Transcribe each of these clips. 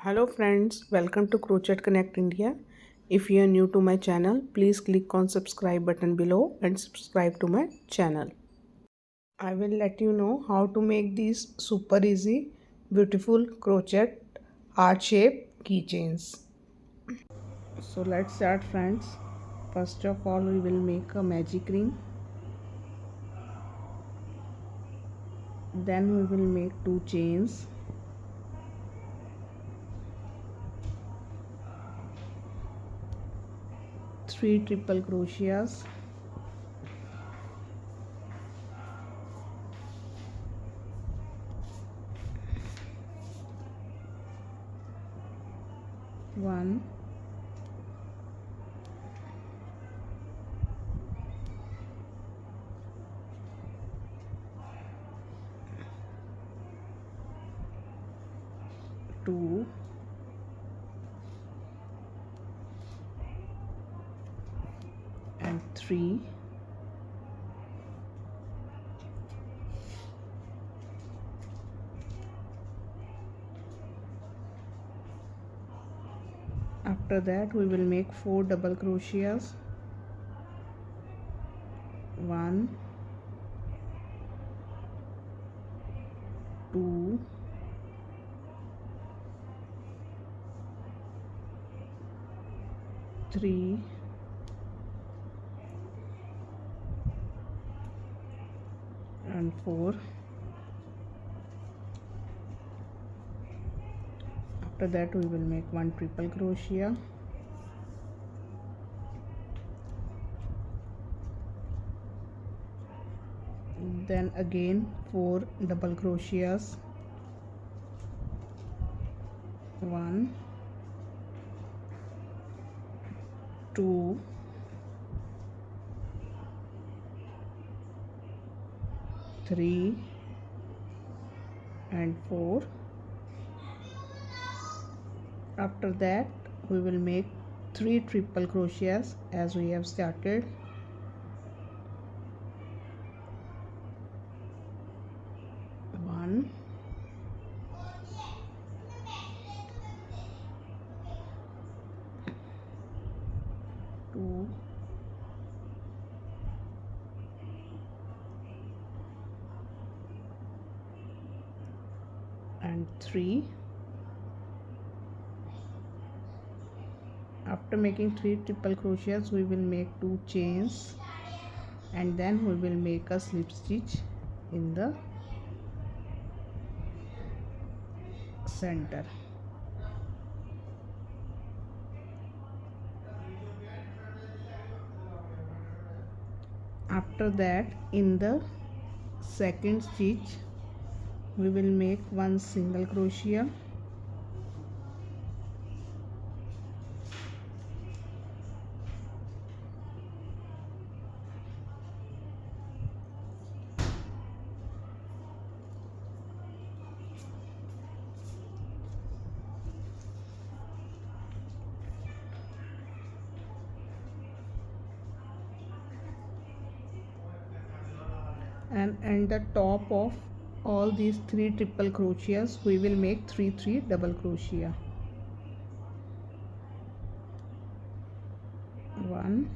Hello friends, welcome to Crochet Connect India. If you are new to my channel, please click on subscribe button below and subscribe to my channel. I will let you know how to make these super easy, beautiful crochet heart shape keychains. So let's start friends. First of all, we will make a magic ring. Then we will make two chains. Three triple crochets. One, two, and three. After that we will make four double crochets. One, two, three, and four. After that we will make one triple crochet. Then again four double crochets. One, two, three, and four. After that we will make three triple crochets as we have started. One, two, and three. After making three triple crochets we will make two chains and then we will make a slip stitch in the center. After that in the second stitch we will make one single crochet, and at the top of all these three triple crochets we will make three double crochet. One,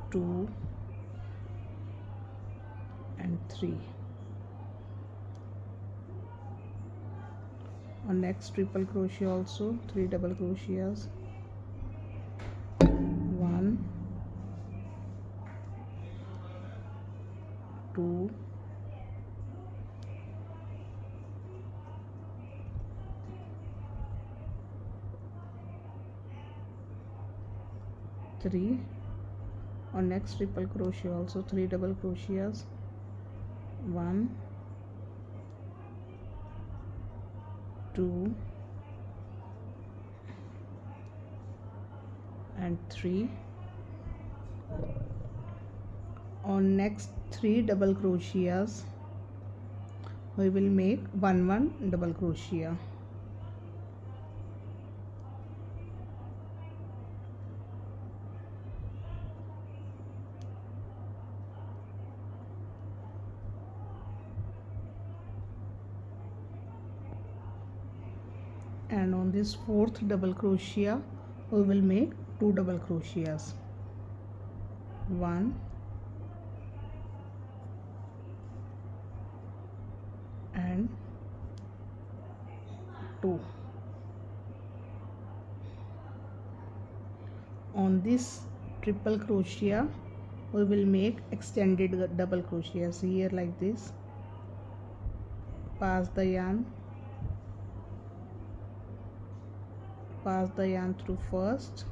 two, and three. On next triple crochet also three double crochets. One, two, three. On next triple crochet also three double crochets. One, two, and three. On next three double crochets we will make one double crochet. and on this fourth double crochet we will make 2 double crochets, 1 and 2. On this triple crochet we will make extended double crochets here like this. Pass the yarn through first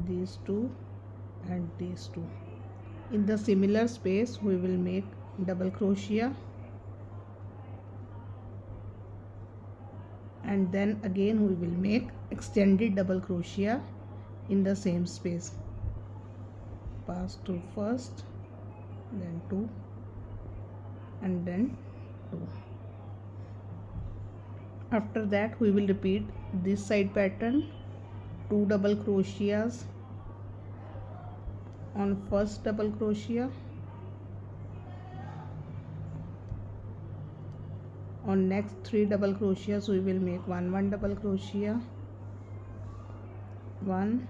these two and these two. In the similar space we will make double crochet, and then again we will make extended double crochet in the same space. Pass through first, then 2 and then 2. After that we will repeat this side pattern, 2 double crochets on first double crochet, on next 3 double crochets we will make 1 double crochet, 1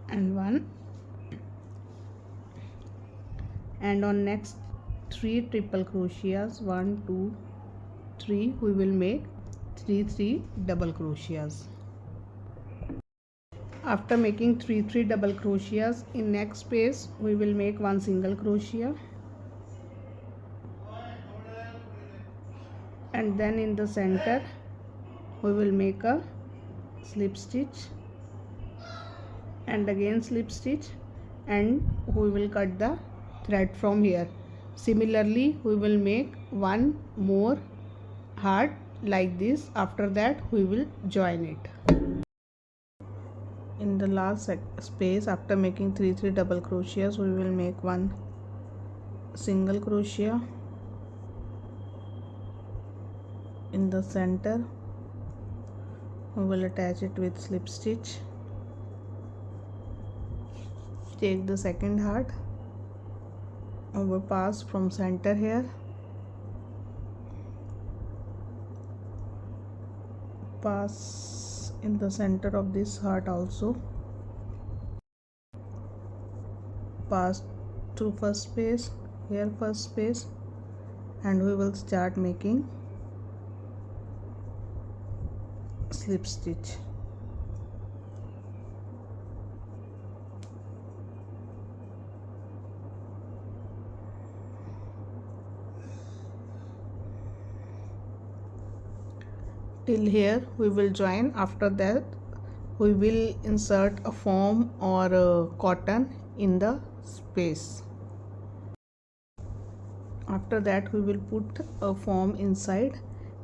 and 1, and on next 3 triple crochets, 1 2 3, we will make 3 double crochets. After making 3 double crochets, in next space we will make 1 single crochet, and then in the center we will make a slip stitch and again slip stitch, and we will cut the thread from here. Similarly we will make one more heart like this. After that we will join it. In the last space, after making 3 double crochets, we will make 1 single crochet in the center. We will attach it with slip stitch. Take the second heart, overpass from center here, pass in the center of this heart also, pass through first space, here first space, and we will start making slip stitch. Till here we will join. After that we will insert a foam or a cotton in the space. After that we will put a foam inside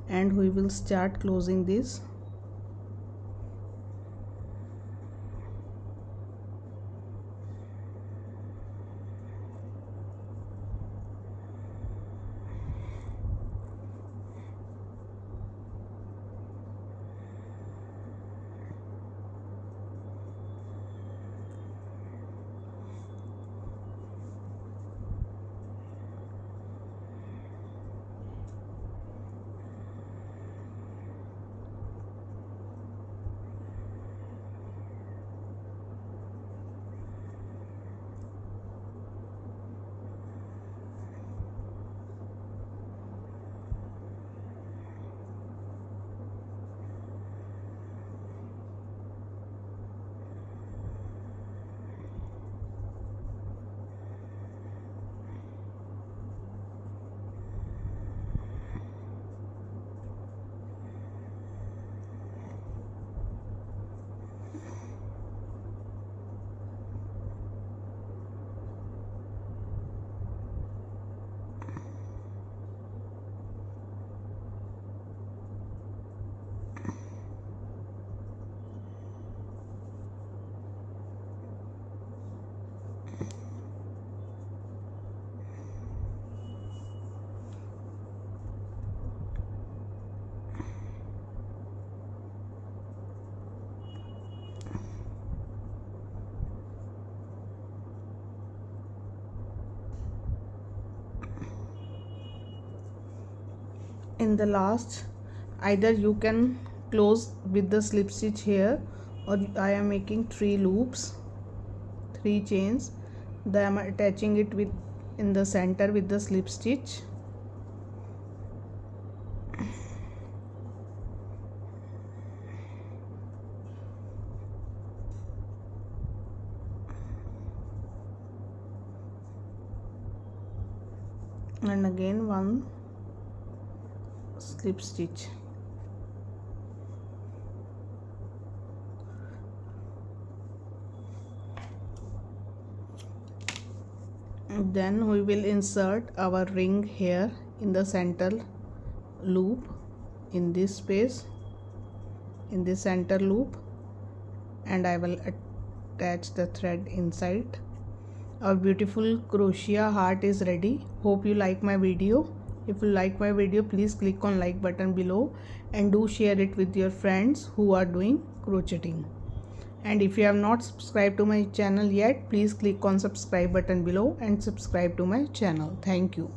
and we will start closing this. in the last, either you can close with the slip stitch here, or I am making 3 loops, 3 chains. Then I am attaching it with in the center with the slip stitch. And again 1 slip stitch. Then we will insert our ring here in the center loop, in this space, in the center loop, and I will attach the thread inside. Our beautiful crochet heart is ready. Hope you like my video. If you like my video, please click on like button below and do share it with your friends who are doing crocheting. And if you have not subscribed to my channel yet, please click on subscribe button below and subscribe to my channel. Thank you.